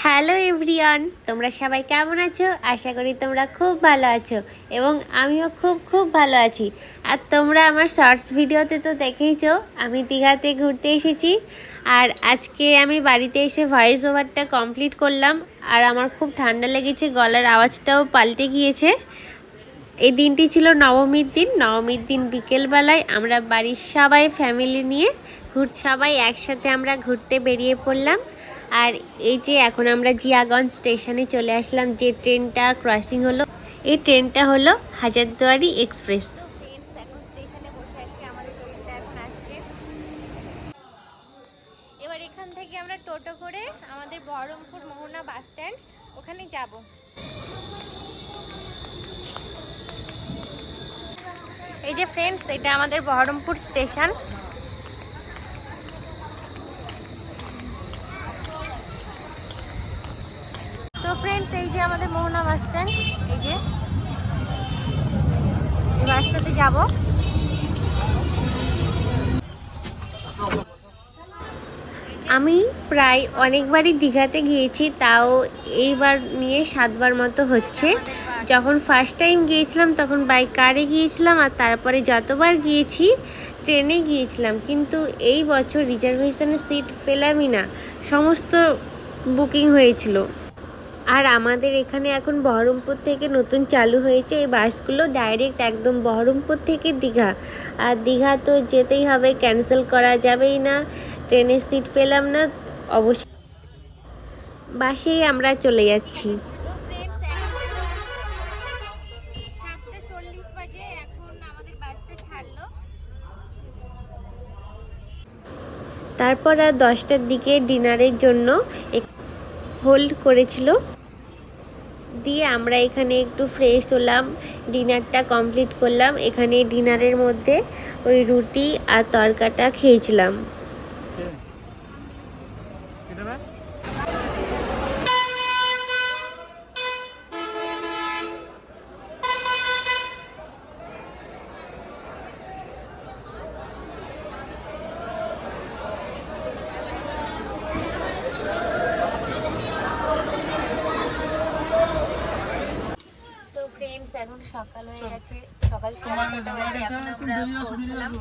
Hello everyone, তোমরা সবাই কেমন আছো? আশা করি তোমরা খুব ভালো আছো এবং আমিও খুব খুব ভালো আছি। আর তোমরা আমার শর্টস ভিডিওতে তো দেখেইছো আমি দীঘাতে ঘুরতে এসেছি। আর আজকে আমি বাড়িতে এসে ভয়েস ওভারটা কমপ্লিট করলাম। আর আমার খুব ঠান্ডা লেগেছে, গলার আওয়াজটাও পাল্টে গিয়েছে। এই দিনটি ছিল নবমীর দিন বিকেলবেলায় আমরা বাড়ির সবাই ফ্যামিলি নিয়ে সবাই একসাথে আমরা ঘুরতে বেরিয়ে পড়লাম। আর এই যে এখন আমরা জিয়াগঞ্জ স্টেশনে চলে আসলাম। যে ট্রেনটা ক্রসিং হলো, এই ট্রেনটা হলো হাজারদুয়ারি এক্সপ্রেস। এখন স্টেশনে বসে আছি, আমাদের ট্রেনটা এখন আসছে। এবার এখান থেকে আমরা টোটো করে আমাদের বহরমপুর মোহনা বাস স্ট্যান্ড ওখানে যাব। এই যে ফ্রেন্ডস, এটা আমাদের বহরমপুর স্টেশন। তো ফ্রেন্ডস, এই যে আমাদের মোহনা বাস স্ট্যান্ড। এই যে এই বাসটাতে যাব। আমি প্রায় অনেকবারই দীঘাতে গিয়েছি, তাও এইবার নিয়ে 7বার মতো হচ্ছে। যখন ফার্স্ট টাইম গিয়েছিলাম তখন বাই কারে গিয়েছিলাম, আর তারপরে যতবার গিয়েছি ট্রেনে গিয়েছিলাম। কিন্তু এই বছর রিজার্ভেশনের সিট পেলামই না, সমস্ত বুকিং হয়েছিল। আর আমাদের এখানে এখন বহরমপুর থেকে নতুন চালু হয়েছে এই বাসগুলো, ডাইরেক্ট একদম বহরমপুর থেকে দীঘা। আর দীঘা তো যেতেই হবে, ক্যান্সেল করা যাবেই না। ট্রেনের সিট পেলাম না, অবশ্যই বাসেই আমরা চলে যাচ্ছি। তারপর আর 10টার দিকে ডিনারের জন্য হোল্ড করেছিল, দিয়ে আমরা এখানে একটু ফ্রেশ হলাম, ডিনারটা কমপ্লিট করলাম। এখানে ডিনারের মধ্যে ওই রুটি আর তরকাটা খেয়েছিলাম। ফ্রেন্ডস, এখন সকাল হয়ে গেছে, সকাল 6:30 বাজে, এখন আমরা পৌঁছলাম।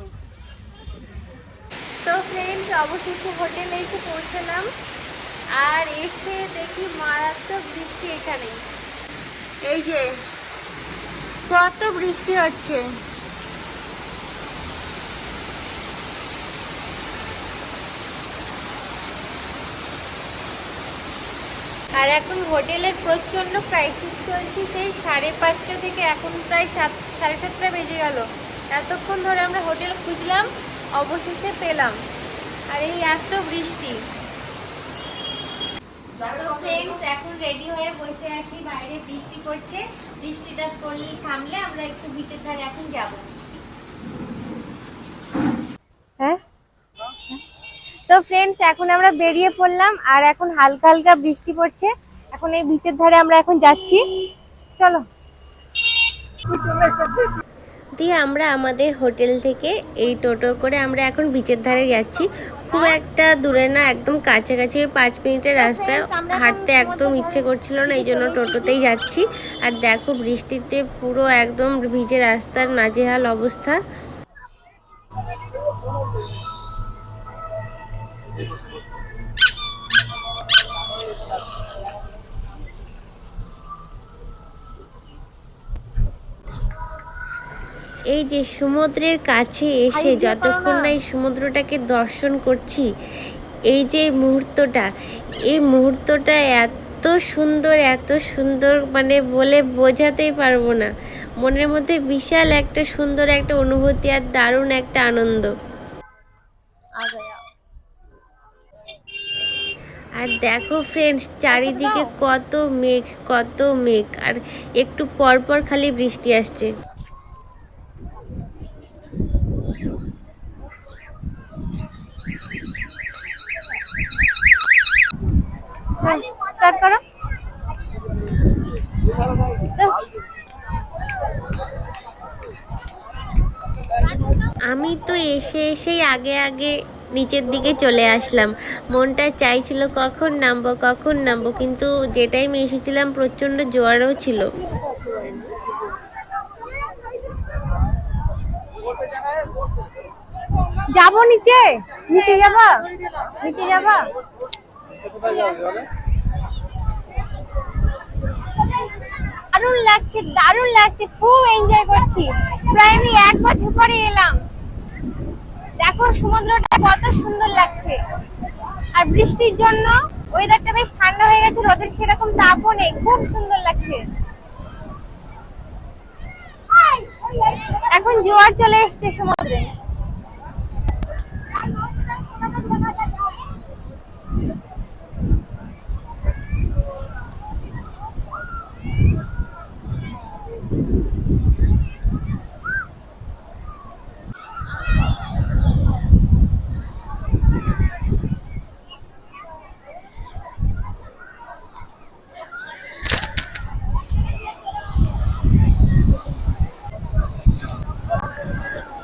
তো ফ্রেন্ডস, অবশেষে হোটেলে এসে পৌঁছলাম। আর এসে দেখি মারাত্মক বৃষ্টি এখানে। এই যে কত বৃষ্টি হচ্ছে। আর এখন হোটেলের প্রচণ্ড ক্রাইসিস চলছে, সেই 5:30 থেকে এখন প্রায় 7:30 বেজে গেল। এতক্ষণ ধরে আমরা হোটেল খুঁজলাম, অবশেষে পেলাম। আর এই এত বৃষ্টি। তো ফ্রেন্ডস, এখন রেডি হয়ে বসে আছি, বাইরে বৃষ্টি পড়ছে। বৃষ্টিটা থামলে আমরা একটু বিচের ধারে এখন যাব। হ্যাঁ, তো ফ্রেন্ডস, এখন আমরা বেরিয়ে পড়লাম। আর এখন হালকা হালকা বৃষ্টি পড়ছে। এখন এই বিচের ধারে আমরা এখন যাচ্ছি, চলো। দিয়ে আমরা আমাদের হোটেল থেকে এই টোটো করে আমরা এখন বিচের ধারে যাচ্ছি। খুব একটা দূরে না, একদম কাছাকাছি, 5 মিনিটের রাস্তা। হাঁটতে একদম ইচ্ছে করছিল না, এই জন্য টোটোতেই যাচ্ছি। আর দেখো বৃষ্টিতে পুরো একদম ভিজে রাস্তার নাজেহাল অবস্থা। এই যে সমুদ্রের কাছে এসে যতক্ষণ না এই সমুদ্রটাকে দর্শন করছি, এই যে মুহূর্তটা, এই মুহূর্তটা এত সুন্দর, এত সুন্দর, মানে বলে বোঝাতেই পারবো না। মনের মধ্যে বিশাল একটা সুন্দর একটা অনুভূতি আর দারুণ একটা আনন্দ। আর দেখো ফ্রেন্ডস, চারিদিকে কত মেঘ, কত মেঘ, আর একটু পর পর খালি বৃষ্টি আসছে। স্টার্ট করো। আমি তো এসেই আগে নিচের দিকে চলে আসলাম। মনটা চাইছিল কখন নামবো, কিন্তু যে টাইমে এসেছিলাম প্রচণ্ড জোয়ারও ছিল। যাবো নিচে, নিচে যাবা, নিচে যাবা। দারুণ লাগছে, দারুণ লাগছে, খুব এনজয় করছি। প্রায় আমি 1 বছর পরে এলাম। দেখো সমুদ্রটা কত সুন্দর লাগছে, আর বৃষ্টির জন্য ওয়েদারটা বেশ ঠান্ডা হয়ে গেছে, রোদের সেরকম তাপও নেই, খুব সুন্দর লাগছে। এখন জোয়ার চলে এসছে সমুদ্রে।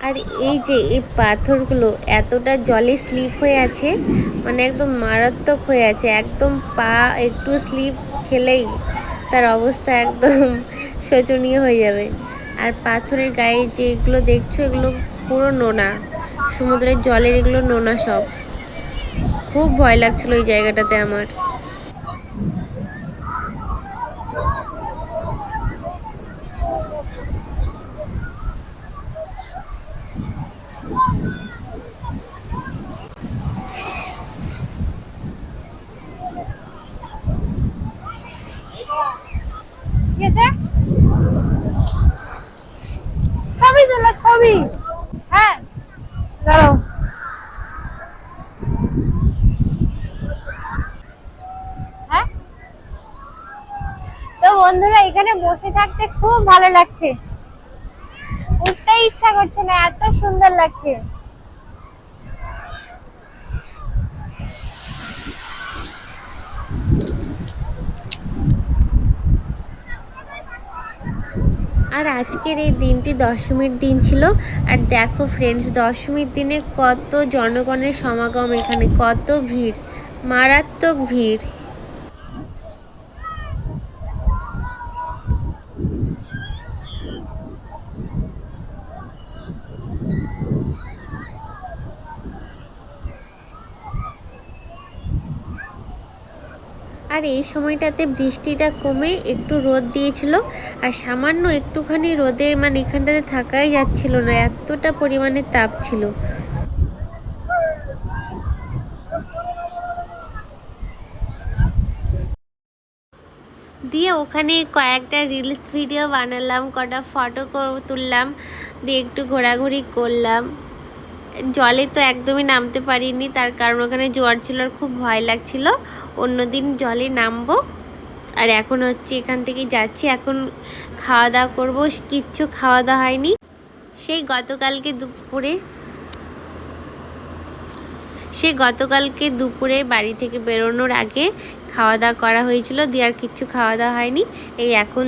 আর এই যে এই পাথরগুলো এতটা জলে স্লিপ হয়ে আছে, মানে একদম মারাত্মক হয়ে আছে। একদম পা একটু স্লিপ খেলেই তার অবস্থা একদম শোচনীয় হয়ে যাবে। আর পাথরের গায়ে যে এগুলো দেখছো, এগুলো পুরো নোনা, সমুদ্রের জলের এগুলো নোনা সব। খুব ভয় লাগছিল এই জায়গাটাতে আমার। ছবি তোলা, ছবি। হ্যাঁ দাঁড়াও। হ্যাঁ তো বন্ধুরা, এখানে বসে থাকতে খুব ভালো লাগছে, উঠতেই ইচ্ছা করছে না, এত সুন্দর লাগছে। আর আজকের এই দিনটি দশমীর দিন ছিল। আর দেখো ফ্রেন্ডস, দশমীর দিনে কত জনগণের সমাগম, এখানে কত ভিড়, মারাত্মক ভিড়। আর এই সময়টাতে বৃষ্টিটা কমে একটু রোদ দিয়েছিল, আর সামান্য একটুখানি রোদে মানে এখানটাতে থাকাই যাচ্ছিল না, এতটা পরিমাণে তাপ ছিল। দিয়ে ওখানে কয়েকটা রিলস ভিডিও বানালাম, কটা ফটো তুললাম, দিয়ে একটু ঘোরাঘুরি করলাম। জলে তো একদমই নামতে পারিনি, তার কারণ ওখানে জোয়ার ছিল আর খুব ভয় লাগছিল। অন্যদিন জলে নামবো। আর এখন হচ্ছে এখান থেকে যাচ্ছি, এখন খাওয়া দাওয়া করবো। কিচ্ছু খাওয়া দাওয়া হয়নি, সেই গতকালকে দুপুরে বাড়ি থেকে বেরোনোর আগে খাওয়া দাওয়া করা হয়েছিল, দিয়ে আর কিচ্ছু খাওয়া দাওয়া হয়নি। এই এখন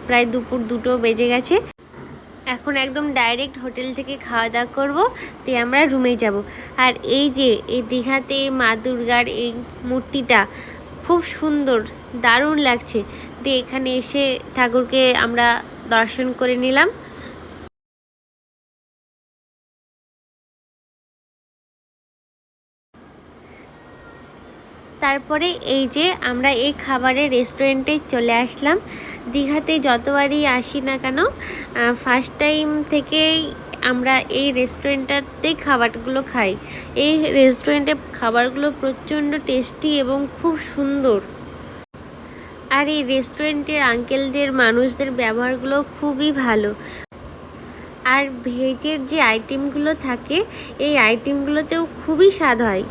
প্রায় দুপুর 2টো বেজে গেছে। এখন একদম ডাইরেক্ট হোটেল থেকে খাওয়া দাওয়া করবো, দিয়ে আমরা রুমে যাব। আর এই যে এই দীঘাতে মা দুর্গার এই মূর্তিটা খুব সুন্দর, দারুণ লাগছে। দিয়ে এখানে এসে ঠাকুরকে আমরা দর্শন করে নিলাম। তারপরে এই যে আমরা এই খাবারের রেস্টুরেন্টে চলে আসলাম। দীঘাতে যতবারই আসি না কেন, ফার্স্ট টাইম থেকেই আমরা এই রেস্টুরেন্টটাতেই খাবারগুলো খাই। এই রেস্টুরেন্টে খাবারগুলো প্রচণ্ড টেস্টি এবং খুব সুন্দর। আর এই রেস্টুরেন্টের আঙ্কেলদের, মানুষদের ব্যবহারগুলো খুবই ভালো। আর ভেজের যে আইটেমগুলো থাকে, এই আইটেমগুলোতেও খুবই স্বাদ হয়।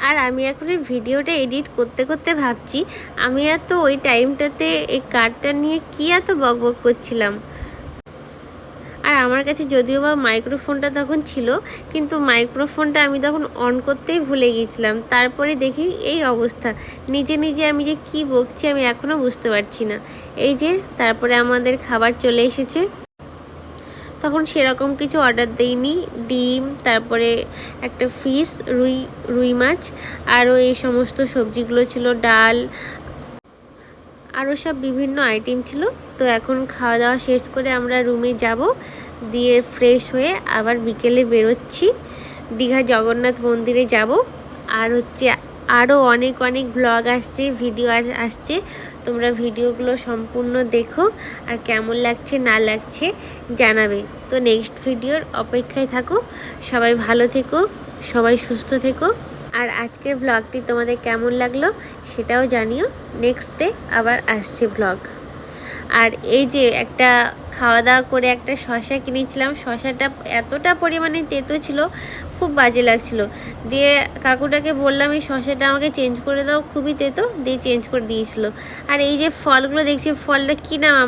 আর আমি এখন এই ভিডিওটা এডিট করতে করতে ভাবছি, আমি এত ওই টাইমটাতে এই কার্ডটা নিয়ে কি এত বকবক করছিলাম। আর আমার কাছে যদিও বা মাইক্রোফোনটা তখন ছিল, কিন্তু মাইক্রোফোনটা আমি তখন অন করতেই ভুলে গিয়েছিলাম। তারপরে দেখি এই অবস্থা, নিজে নিজে আমি যে কি বকছি আমি এখনও বুঝতে পারছি না। এই যে তারপরে আমাদের খাবার চলে এসেছে। তো তখন সেরকম কিছু অর্ডার দিইনি, ডিম, তারপরে একটা ফিশ, রুই মাছ, আরও এই সমস্ত সবজিগুলো ছিল, ডাল, আরও সব বিভিন্ন আইটেম ছিল। তো এখন খাওয়া দাওয়া শেষ করে আমরা রুমে যাব, দিয়ে ফ্রেশ হয়ে আবার বিকেলে বেরোচ্ছি, দীঘা জগন্নাথ মন্দিরে যাব। আর হচ্ছে আরও অনেক অনেক ব্লগ আসছে, ভিডিও আসছে, তোমরা ভিডিওগুলো সম্পূর্ণ দেখো, আর কেমন লাগছে না লাগছে জানাবে। তো নেক্সট ভিডিওর অপেক্ষায় থাকো। সবাই ভালো থেকো, সবাই সুস্থ থেকো। আর আজকের ব্লগটি তোমাদের কেমন লাগলো সেটাও জানিও। নেক্সট ডে আবার আসছে ব্লগ। আর এই যে একটা খাওয়া দাওয়া করে একটা শসা কিনেছিলাম, শসাটা এতটা পরিমাণে তেতো ছিল, খুব বাজে লাগছিল। দিয়ে কাকুটাকে বললাম এই শসাটা আমাকে চেঞ্জ করে দাও, খুবই তেতো, দিয়ে চেঞ্জ করে দিয়েছিল। আর এই যে ফলগুলো দেখছি, ফলটা কী নাম